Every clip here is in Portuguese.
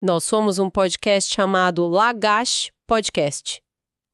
Nós somos um podcast chamado Lagash Podcast.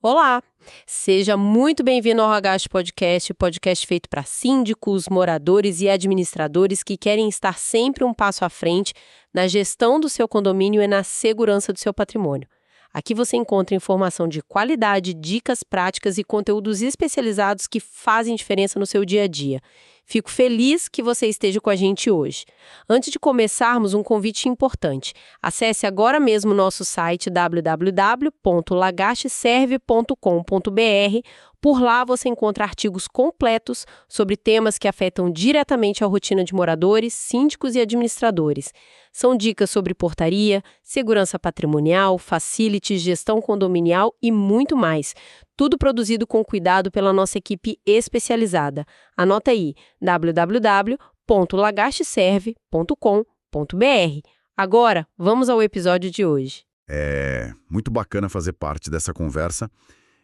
Olá! Seja muito bem-vindo ao Lagash Podcast, podcast feito para síndicos, moradores e administradores que querem estar sempre um passo à frente na gestão do seu condomínio e na segurança do seu patrimônio. Aqui você encontra informação de qualidade, dicas práticas e conteúdos especializados que fazem diferença no seu dia a dia. Fico feliz que você esteja com a gente hoje. Antes de começarmos, um convite importante. Acesse agora mesmo o nosso site www.lagashserve.com.br. Por lá você encontra artigos completos sobre temas que afetam diretamente a rotina de moradores, síndicos e administradores. São dicas sobre portaria, segurança patrimonial, facilities, gestão condominial e muito mais. Tudo produzido com cuidado pela nossa equipe especializada. Anota aí, www.lagashserve.com.br. Agora, vamos ao episódio de hoje. É muito bacana fazer parte dessa conversa.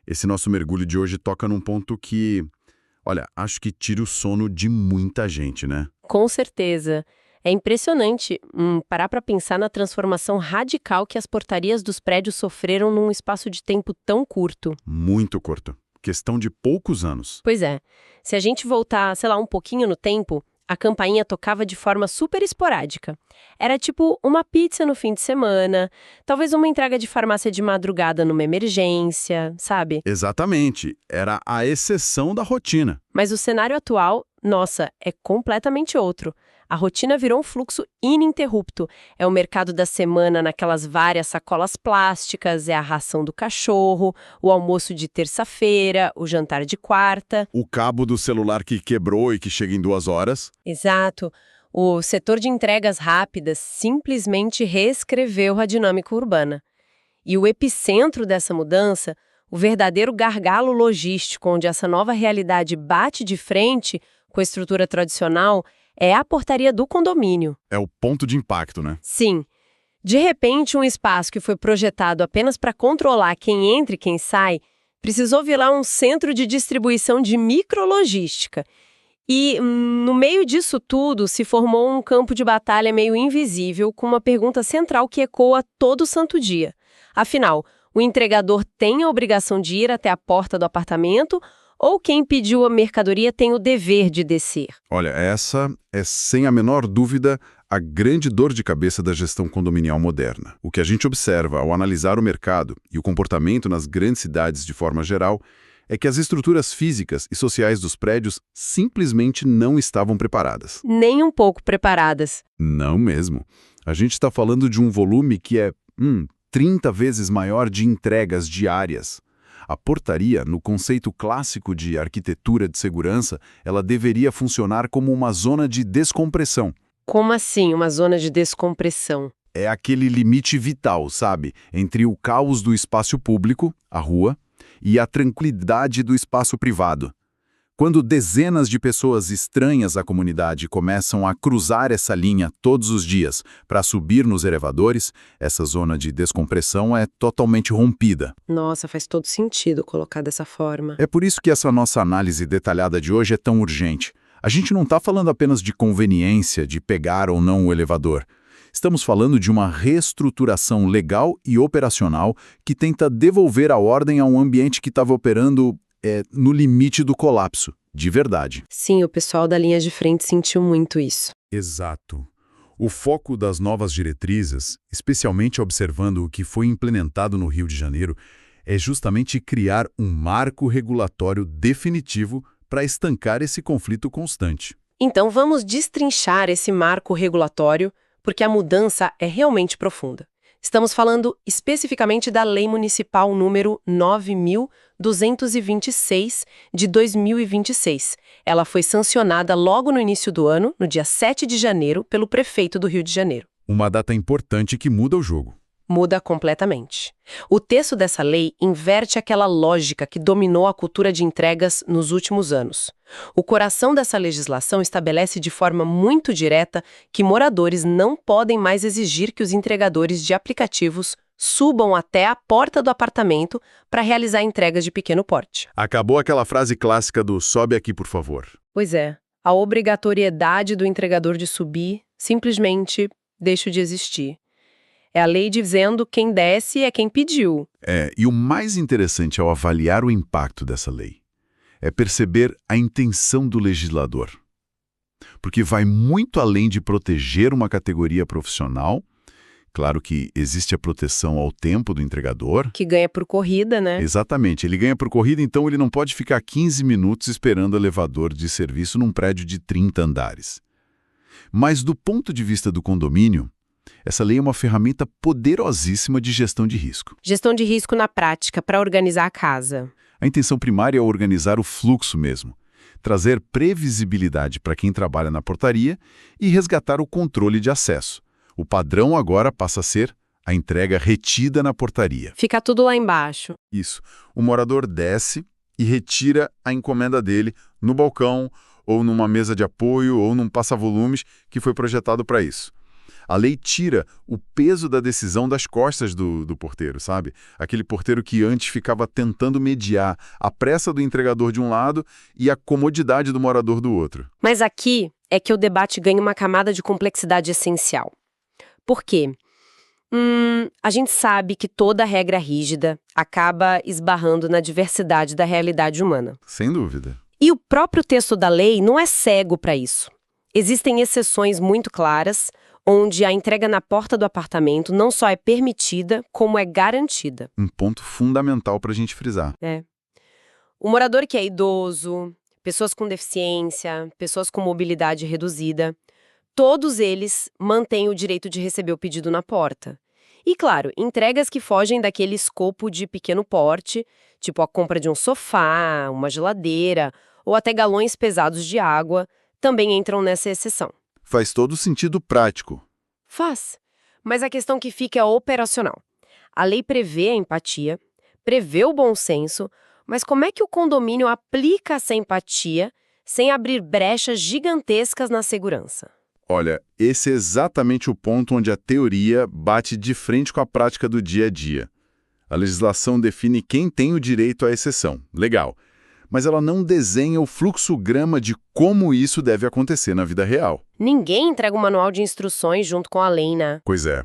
Esse nosso mergulho de hoje toca num ponto que, olha, acho que tira o sono de muita gente, né? Com certeza. É impressionante parar para pensar na transformação radical que as portarias dos prédios sofreram num espaço de tempo tão curto. Muito curto. Questão de poucos anos. Pois é. Se a gente voltar, sei lá, um pouquinho no tempo, a campainha tocava de forma super esporádica. Era tipo uma pizza no fim de semana, talvez uma entrega de farmácia de madrugada numa emergência, sabe? Exatamente. Era a exceção da rotina. Mas o cenário atual, nossa, é completamente outro. A rotina virou um fluxo ininterrupto. É o mercado da semana naquelas várias sacolas plásticas, é a ração do cachorro, o almoço de terça-feira, o jantar de quarta. O cabo do celular que quebrou e que chega em 2 horas. Exato. O setor de entregas rápidas simplesmente reescreveu a dinâmica urbana. E o epicentro dessa mudança, o verdadeiro gargalo logístico onde essa nova realidade bate de frente com a estrutura tradicional, é a portaria do condomínio. É o ponto de impacto, né? Sim. De repente, um espaço que foi projetado apenas para controlar quem entra e quem sai, precisou virar um centro de distribuição de micrologística. E, no meio disso tudo, se formou um campo de batalha meio invisível, com uma pergunta central que ecoa todo santo dia. Afinal, o entregador tem a obrigação de ir até a porta do apartamento ou quem pediu a mercadoria tem o dever de descer? Olha, essa é, sem a menor dúvida, a grande dor de cabeça da gestão condominial moderna. O que a gente observa ao analisar o mercado e o comportamento nas grandes cidades de forma geral é que as estruturas físicas e sociais dos prédios simplesmente não estavam preparadas. Nem um pouco preparadas. Não mesmo. A gente está falando de um volume que é 30 vezes maior de entregas diárias. A portaria, no conceito clássico de arquitetura de segurança, ela deveria funcionar como uma zona de descompressão. Como assim, uma zona de descompressão? É aquele limite vital, sabe? Entre o caos do espaço público, a rua, e a tranquilidade do espaço privado. Quando dezenas de pessoas estranhas à comunidade começam a cruzar essa linha todos os dias para subir nos elevadores, essa zona de descompressão é totalmente rompida. Nossa, faz todo sentido colocar dessa forma. É por isso que essa nossa análise detalhada de hoje é tão urgente. A gente não está falando apenas de conveniência, de pegar ou não o elevador. Estamos falando de uma reestruturação legal e operacional que tenta devolver a ordem a um ambiente que estava operando no limite do colapso, de verdade. Sim, o pessoal da linha de frente sentiu muito isso. Exato. O foco das novas diretrizes, especialmente observando o que foi implementado no Rio de Janeiro, é justamente criar um marco regulatório definitivo para estancar esse conflito constante. Então vamos destrinchar esse marco regulatório, porque a mudança é realmente profunda. Estamos falando especificamente da Lei Municipal número 9.226 de 2026. Ela foi sancionada logo no início do ano, no dia 7 de janeiro, pelo prefeito do Rio de Janeiro. Uma data importante que muda o jogo. Muda completamente. O texto dessa lei inverte aquela lógica que dominou a cultura de entregas nos últimos anos. O coração dessa legislação estabelece de forma muito direta que moradores não podem mais exigir que os entregadores de aplicativos subam até a porta do apartamento para realizar entregas de pequeno porte. Acabou aquela frase clássica do "sobe aqui, por favor". Pois é, a obrigatoriedade do entregador de subir simplesmente deixa de existir. É a lei dizendo quem desce é quem pediu. E o mais interessante ao avaliar o impacto dessa lei é perceber a intenção do legislador. Porque vai muito além de proteger uma categoria profissional. Claro que existe a proteção ao tempo do entregador. Que ganha por corrida, né? Exatamente. Ele ganha por corrida, então ele não pode ficar 15 minutos esperando elevador de serviço num prédio de 30 andares. Mas do ponto de vista do condomínio, essa lei é uma ferramenta poderosíssima de gestão de risco. Gestão de risco na prática, para organizar a casa. A intenção primária é organizar o fluxo mesmo, trazer previsibilidade para quem trabalha na portaria e resgatar o controle de acesso. O padrão agora passa a ser a entrega retida na portaria. Fica tudo lá embaixo. Isso. O morador desce e retira a encomenda dele no balcão, ou numa mesa de apoio, ou num passa-volumes que foi projetado para isso. A lei tira o peso da decisão das costas do porteiro, sabe? Aquele porteiro que antes ficava tentando mediar a pressa do entregador de um lado e a comodidade do morador do outro. Mas aqui é que o debate ganha uma camada de complexidade essencial. Por quê? A gente sabe que toda regra rígida acaba esbarrando na diversidade da realidade humana. Sem dúvida. E o próprio texto da lei não é cego para isso. Existem exceções muito claras, onde a entrega na porta do apartamento não só é permitida, como é garantida. Um ponto fundamental para a gente frisar. O morador que é idoso, pessoas com deficiência, pessoas com mobilidade reduzida, todos eles mantêm o direito de receber o pedido na porta. E, claro, entregas que fogem daquele escopo de pequeno porte, tipo a compra de um sofá, uma geladeira ou até galões pesados de água, também entram nessa exceção. Faz todo sentido prático. Faz. Mas a questão que fica é operacional. A lei prevê a empatia, prevê o bom senso, mas como é que o condomínio aplica essa empatia sem abrir brechas gigantescas na segurança? Olha, esse é exatamente o ponto onde a teoria bate de frente com a prática do dia a dia. A legislação define quem tem o direito à exceção. Legal. Mas ela não desenha o fluxograma de como isso deve acontecer na vida real. Ninguém entrega um manual de instruções junto com a lei, né? Pois é.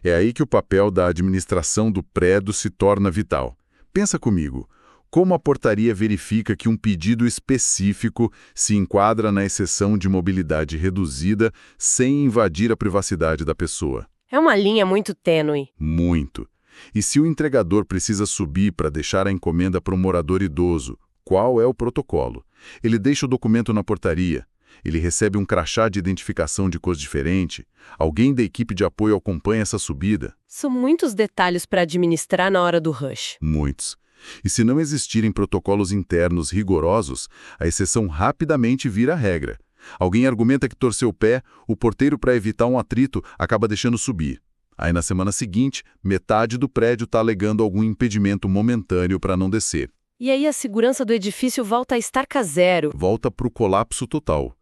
É aí que o papel da administração do prédio se torna vital. Pensa comigo, como a portaria verifica que um pedido específico se enquadra na exceção de mobilidade reduzida sem invadir a privacidade da pessoa? É uma linha muito tênue. Muito. E se o entregador precisa subir para deixar a encomenda para um morador idoso, qual é o protocolo? Ele deixa o documento na portaria. Ele recebe um crachá de identificação de cor diferente. Alguém da equipe de apoio acompanha essa subida. São muitos detalhes para administrar na hora do rush. Muitos. E se não existirem protocolos internos rigorosos, a exceção rapidamente vira regra. Alguém argumenta que torceu o pé, o porteiro, para evitar um atrito, acaba deixando subir. Aí na semana seguinte, metade do prédio está alegando algum impedimento momentâneo para não descer. E aí a segurança do edifício volta a estaca zero. Volta para o colapso total.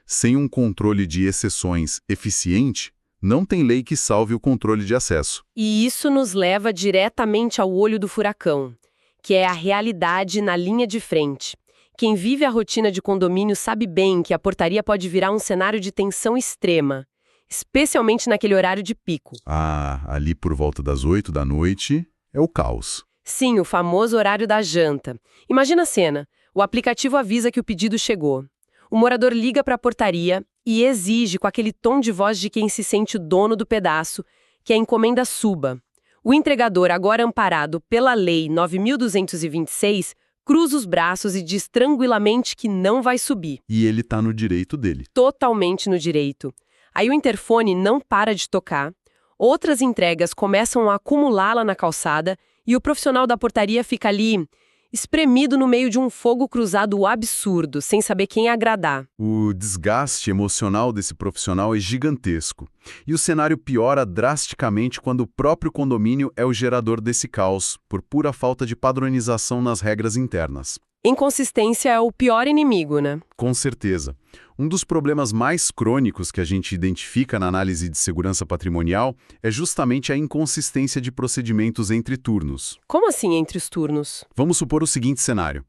Sem um controle de exceções eficiente, não tem lei que salve o controle de acesso. E isso nos leva diretamente ao olho do furacão, que é a realidade na linha de frente. Quem vive a rotina de condomínio sabe bem que a portaria pode virar um cenário de tensão extrema, especialmente naquele horário de pico. Ali por volta das 8 da noite é o caos. Sim, o famoso horário da janta. Imagina a cena. O aplicativo avisa que o pedido chegou. O morador liga para a portaria e exige, com aquele tom de voz de quem se sente o dono do pedaço, que a encomenda suba. O entregador, agora amparado pela Lei 9.226, cruza os braços e diz tranquilamente que não vai subir. E ele está no direito dele. Totalmente no direito. Aí o interfone não para de tocar, outras entregas começam a acumulá-la na calçada e o profissional da portaria fica ali, espremido no meio de um fogo cruzado absurdo, sem saber quem agradar. O desgaste emocional desse profissional é gigantesco. E o cenário piora drasticamente quando o próprio condomínio é o gerador desse caos, por pura falta de padronização nas regras internas. Inconsistência é o pior inimigo, né? Com certeza. Um dos problemas mais crônicos que a gente identifica na análise de segurança patrimonial é justamente a inconsistência de procedimentos entre turnos. Como assim entre os turnos? Vamos supor o seguinte cenário.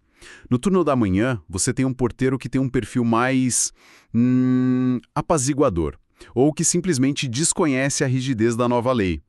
No turno da manhã, você tem um porteiro que tem um perfil mais apaziguador, ou que simplesmente desconhece a rigidez da nova lei.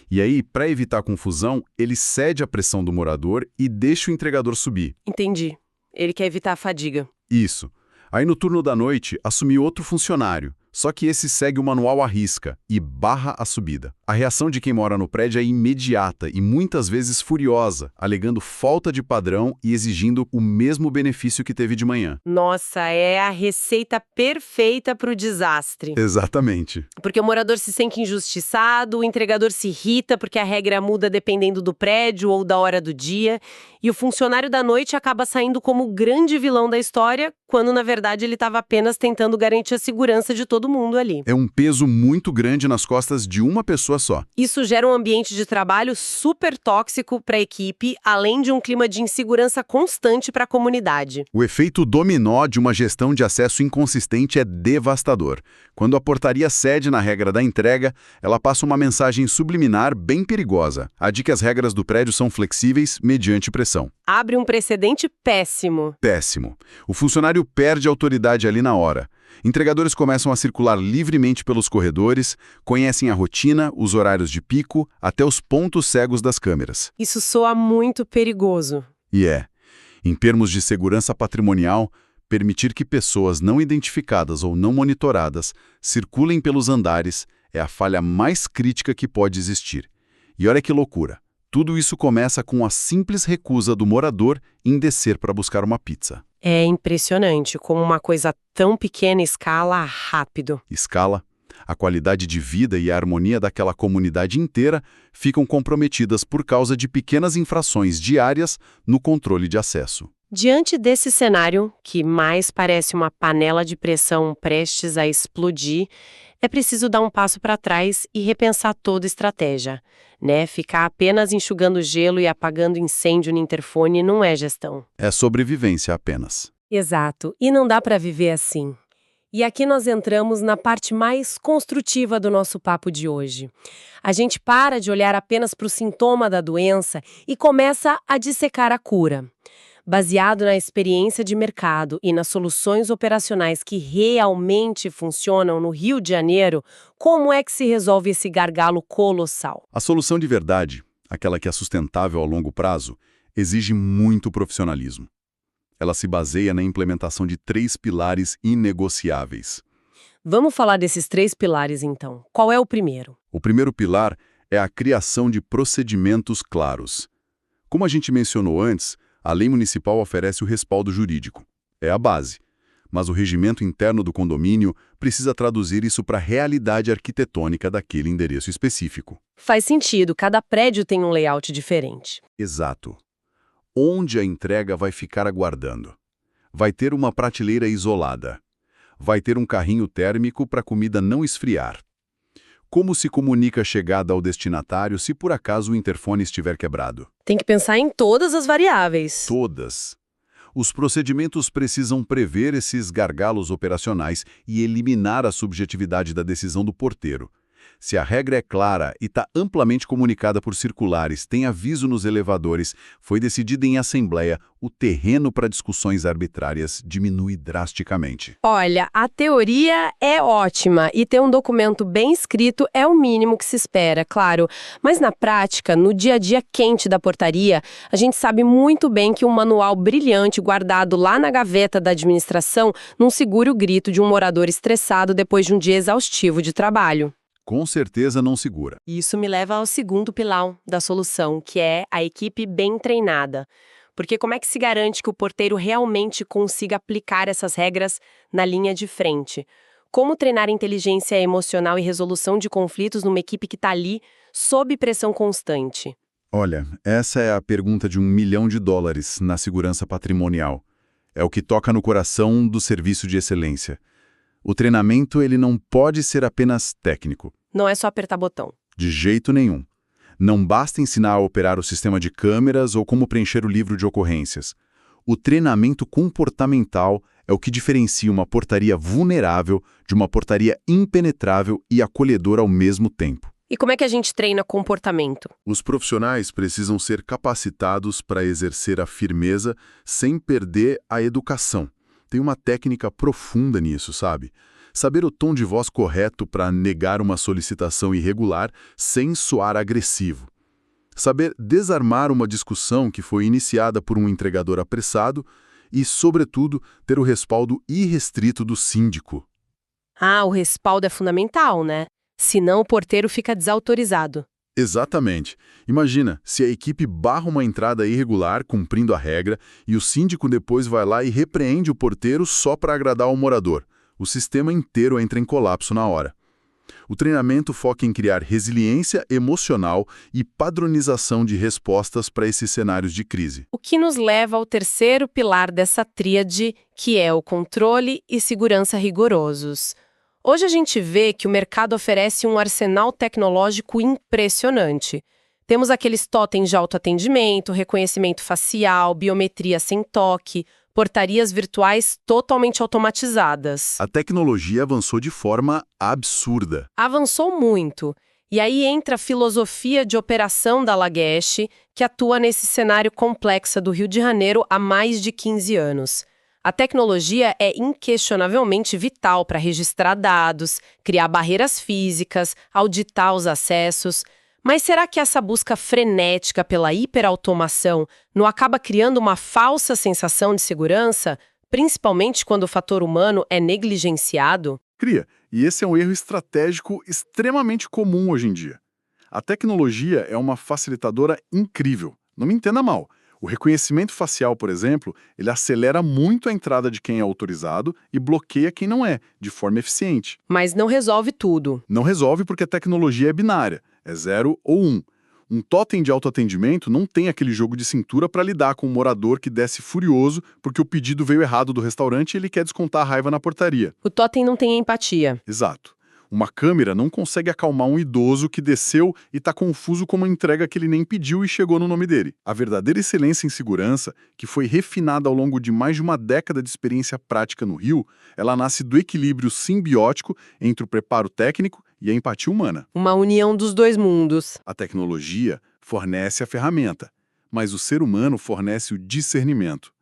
E aí, para evitar confusão, ele cede à pressão do morador e deixa o entregador subir. Entendi. Ele quer evitar a fadiga. Isso. Aí no turno da noite, assumiu outro funcionário, só que esse segue o manual à risca e barra a subida. A reação de quem mora no prédio é imediata e muitas vezes furiosa, alegando falta de padrão e exigindo o mesmo benefício que teve de manhã. Nossa, é a receita perfeita para o desastre. Exatamente. Porque o morador se sente injustiçado, o entregador se irrita porque a regra muda dependendo do prédio ou da hora do dia, e o funcionário da noite acaba saindo como o grande vilão da história, quando na verdade ele estava apenas tentando garantir a segurança de todo mundo ali. É um peso muito grande nas costas de uma pessoa só. Isso gera um ambiente de trabalho super tóxico para a equipe, além de um clima de insegurança constante para a comunidade. O efeito dominó de uma gestão de acesso inconsistente é devastador. Quando a portaria cede na regra da entrega, ela passa uma mensagem subliminar bem perigosa. A de que as regras do prédio são flexíveis mediante pressão. Abre um precedente péssimo. Péssimo. O funcionário perde a autoridade ali na hora. Entregadores começam a circular livremente pelos corredores, conhecem a rotina, os horários de pico, até os pontos cegos das câmeras. Isso soa muito perigoso. E em termos de segurança patrimonial, permitir que pessoas não identificadas ou não monitoradas circulem pelos andares é a falha mais crítica que pode existir. E olha que loucura. Tudo isso começa com a simples recusa do morador em descer para buscar uma pizza. É impressionante como uma coisa tão pequena escala rápido. Escala, a qualidade de vida e a harmonia daquela comunidade inteira ficam comprometidas por causa de pequenas infrações diárias no controle de acesso. Diante desse cenário, que mais parece uma panela de pressão prestes a explodir, é preciso dar um passo para trás e repensar toda a estratégia, né? Ficar apenas enxugando gelo e apagando incêndio no interfone não é gestão. É sobrevivência apenas. Exato, e não dá para viver assim. E aqui nós entramos na parte mais construtiva do nosso papo de hoje. A gente para de olhar apenas para o sintoma da doença e começa a dissecar a cura. Baseado na experiência de mercado e nas soluções operacionais que realmente funcionam no Rio de Janeiro, como é que se resolve esse gargalo colossal? A solução de verdade, aquela que é sustentável ao longo prazo, exige muito profissionalismo. Ela se baseia na implementação de 3 pilares inegociáveis. Vamos falar desses 3 pilares, então. Qual é o primeiro? O primeiro pilar é a criação de procedimentos claros. Como a gente mencionou antes, a lei municipal oferece o respaldo jurídico. É a base. Mas o regimento interno do condomínio precisa traduzir isso para a realidade arquitetônica daquele endereço específico. Faz sentido, cada prédio tem um layout diferente. Exato. Onde a entrega vai ficar aguardando? Vai ter uma prateleira isolada. Vai ter um carrinho térmico para a comida não esfriar. Como se comunica a chegada ao destinatário se por acaso o interfone estiver quebrado? Tem que pensar em todas as variáveis. Todas. Os procedimentos precisam prever esses gargalos operacionais e eliminar a subjetividade da decisão do porteiro. Se a regra é clara e está amplamente comunicada por circulares, tem aviso nos elevadores, foi decidido em assembleia, o terreno para discussões arbitrárias diminui drasticamente. Olha, a teoria é ótima e ter um documento bem escrito é o mínimo que se espera, claro. Mas na prática, no dia a dia quente da portaria, a gente sabe muito bem que um manual brilhante guardado lá na gaveta da administração não segura o grito de um morador estressado depois de um dia exaustivo de trabalho. Com certeza não segura. Isso me leva ao segundo pilar da solução, que é a equipe bem treinada. Porque como é que se garante que o porteiro realmente consiga aplicar essas regras na linha de frente? Como treinar inteligência emocional e resolução de conflitos numa equipe que está ali sob pressão constante? Olha, essa é a pergunta de $1 milhão na segurança patrimonial. É o que toca no coração do serviço de excelência. O treinamento ele não pode ser apenas técnico. Não é só apertar botão. De jeito nenhum. Não basta ensinar a operar o sistema de câmeras ou como preencher o livro de ocorrências. O treinamento comportamental é o que diferencia uma portaria vulnerável de uma portaria impenetrável e acolhedora ao mesmo tempo. E como é que a gente treina comportamento? Os profissionais precisam ser capacitados para exercer a firmeza sem perder a educação. Tem uma técnica profunda nisso, sabe? Saber o tom de voz correto para negar uma solicitação irregular sem soar agressivo. Saber desarmar uma discussão que foi iniciada por um entregador apressado e, sobretudo, ter o respaldo irrestrito do síndico. Ah, o respaldo é fundamental, né? Senão o porteiro fica desautorizado. Exatamente. Imagina, se a equipe barra uma entrada irregular, cumprindo a regra, e o síndico depois vai lá e repreende o porteiro só para agradar o morador. O sistema inteiro entra em colapso na hora. O treinamento foca em criar resiliência emocional e padronização de respostas para esses cenários de crise. O que nos leva ao terceiro pilar dessa tríade, que é o controle e segurança rigorosos. Hoje a gente vê que o mercado oferece um arsenal tecnológico impressionante. Temos aqueles totens de autoatendimento, reconhecimento facial, biometria sem toque, portarias virtuais totalmente automatizadas. A tecnologia avançou de forma absurda. Avançou muito. E aí entra a filosofia de operação da Lagash, que atua nesse cenário complexo do Rio de Janeiro há mais de 15 anos. A tecnologia é inquestionavelmente vital para registrar dados, criar barreiras físicas, auditar os acessos. Mas será que essa busca frenética pela hiperautomação não acaba criando uma falsa sensação de segurança, principalmente quando o fator humano é negligenciado? Cria, e esse é um erro estratégico extremamente comum hoje em dia. A tecnologia é uma facilitadora incrível, não me entenda mal. O reconhecimento facial, por exemplo, ele acelera muito a entrada de quem é autorizado e bloqueia quem não é, de forma eficiente. Mas não resolve tudo. Não resolve porque a tecnologia é binária, é 0 ou 1. Um totem de autoatendimento não tem aquele jogo de cintura para lidar com um morador que desce furioso porque o pedido veio errado do restaurante e ele quer descontar a raiva na portaria. O totem não tem empatia. Exato. Uma câmera não consegue acalmar um idoso que desceu e está confuso com uma entrega que ele nem pediu e chegou no nome dele. A verdadeira excelência em segurança, que foi refinada ao longo de mais de uma década de experiência prática no Rio, ela nasce do equilíbrio simbiótico entre o preparo técnico e a empatia humana. Uma união dos dois mundos. A tecnologia fornece a ferramenta, mas o ser humano fornece o discernimento.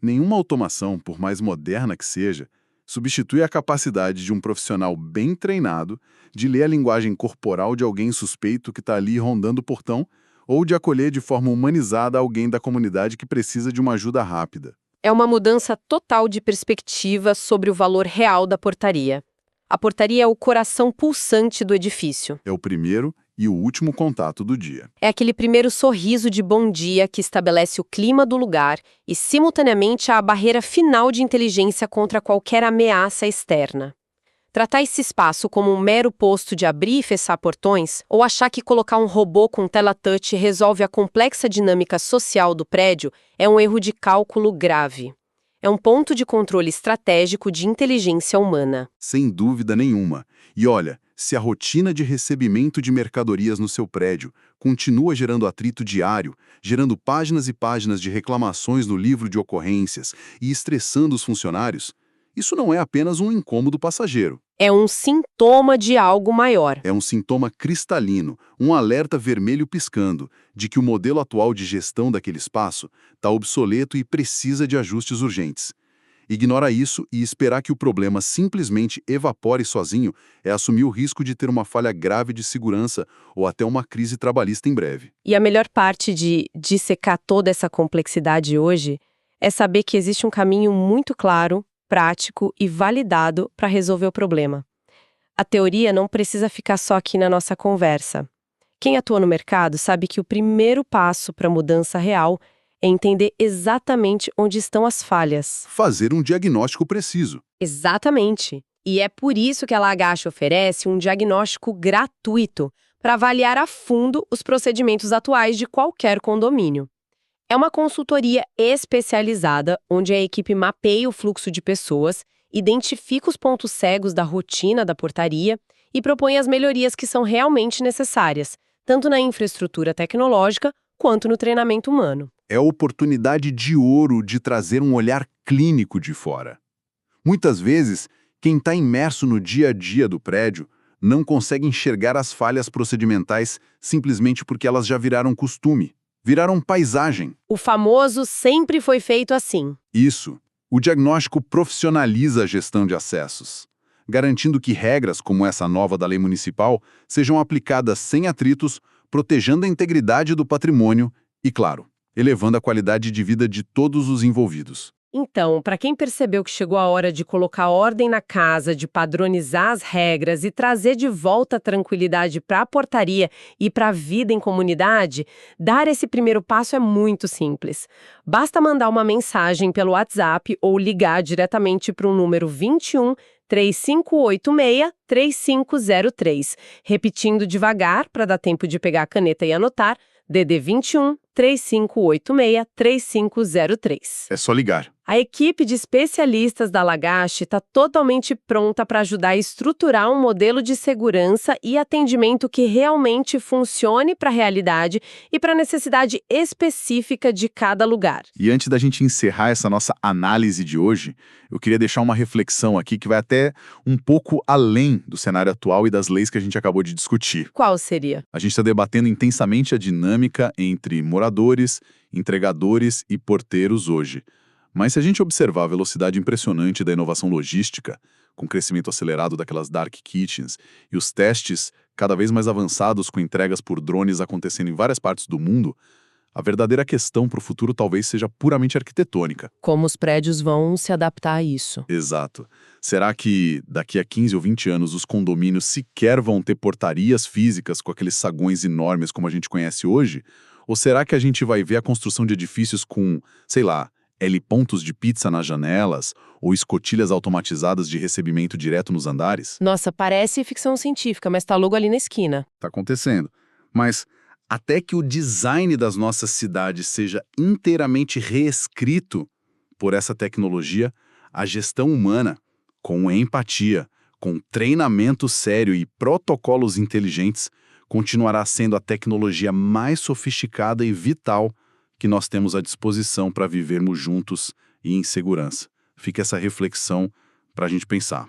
Nenhuma automação, por mais moderna que seja, substitui a capacidade de um profissional bem treinado de ler a linguagem corporal de alguém suspeito que está ali rondando o portão ou de acolher de forma humanizada alguém da comunidade que precisa de uma ajuda rápida. É uma mudança total de perspectiva sobre o valor real da portaria. A portaria é o coração pulsante do edifício. É o primeiro e o último contato do dia. É aquele primeiro sorriso de bom dia que estabelece o clima do lugar e, simultaneamente, a barreira final de inteligência contra qualquer ameaça externa. Tratar esse espaço como um mero posto de abrir e fechar portões, ou achar que colocar um robô com tela touch resolve a complexa dinâmica social do prédio, é um erro de cálculo grave. É um ponto de controle estratégico de inteligência humana. Sem dúvida nenhuma. E olha, se a rotina de recebimento de mercadorias no seu prédio continua gerando atrito diário, gerando páginas e páginas de reclamações no livro de ocorrências e estressando os funcionários, isso não é apenas um incômodo passageiro. É um sintoma de algo maior. É um sintoma cristalino, um alerta vermelho piscando, de que o modelo atual de gestão daquele espaço está obsoleto e precisa de ajustes urgentes. Ignorar isso e esperar que o problema simplesmente evapore sozinho é assumir o risco de ter uma falha grave de segurança ou até uma crise trabalhista em breve. E a melhor parte de dissecar toda essa complexidade hoje é saber que existe um caminho muito claro, prático e validado para resolver o problema. A teoria não precisa ficar só aqui na nossa conversa. Quem atua no mercado sabe que o primeiro passo para a mudança real é entender exatamente onde estão as falhas. Fazer um diagnóstico preciso. Exatamente. E é por isso que a Lagash oferece um diagnóstico gratuito para avaliar a fundo os procedimentos atuais de qualquer condomínio. É uma consultoria especializada onde a equipe mapeia o fluxo de pessoas, identifica os pontos cegos da rotina da portaria e propõe as melhorias que são realmente necessárias, tanto na infraestrutura tecnológica quanto no treinamento humano. É a oportunidade de ouro de trazer um olhar clínico de fora. Muitas vezes, quem está imerso no dia a dia do prédio não consegue enxergar as falhas procedimentais simplesmente porque elas já viraram costume, viraram paisagem. O famoso sempre foi feito assim. Isso. O diagnóstico profissionaliza a gestão de acessos. garantindo que regras como essa nova da lei municipal sejam aplicadas sem atritos, protegendo a integridade do patrimônio e, claro, elevando a qualidade de vida de todos os envolvidos. Então, para quem percebeu que chegou a hora de colocar ordem na casa, de padronizar as regras e trazer de volta a tranquilidade para a portaria e para a vida em comunidade, dar esse primeiro passo é muito simples. Basta mandar uma mensagem pelo WhatsApp ou ligar diretamente para o número 21 3586 3503, repetindo devagar para dar tempo de pegar a caneta e anotar, DD 21 3586 3503. É só ligar. A equipe de especialistas da Lagache está totalmente pronta para ajudar a estruturar um modelo de segurança e atendimento que realmente funcione para a realidade e para a necessidade específica de cada lugar. E antes da gente encerrar essa nossa análise de hoje, eu queria deixar uma reflexão aqui que vai até um pouco além do cenário atual e das leis que a gente acabou de discutir. Qual seria? A gente está debatendo intensamente a dinâmica entre moradores, entregadores e porteiros hoje. Mas se a gente observar a velocidade impressionante da inovação logística, com o crescimento acelerado daquelas dark kitchens e os testes cada vez mais avançados com entregas por drones acontecendo em várias partes do mundo, a verdadeira questão para o futuro talvez seja puramente arquitetônica. Como os prédios vão se adaptar a isso? Exato. Será que daqui a 15 ou 20 anos os condomínios sequer vão ter portarias físicas com aqueles saguões enormes como a gente conhece hoje? Ou será que a gente vai ver a construção de edifícios com, sei lá, L-pontos de pizza nas janelas ou escotilhas automatizadas de recebimento direto nos andares? Nossa, parece ficção científica, mas tá logo ali na esquina. Tá acontecendo. Mas até que o design das nossas cidades seja inteiramente reescrito por essa tecnologia, a gestão humana, com empatia, com treinamento sério e protocolos inteligentes, continuará sendo a tecnologia mais sofisticada e vital que nós temos à disposição para vivermos juntos e em segurança. Fica essa reflexão para a gente pensar.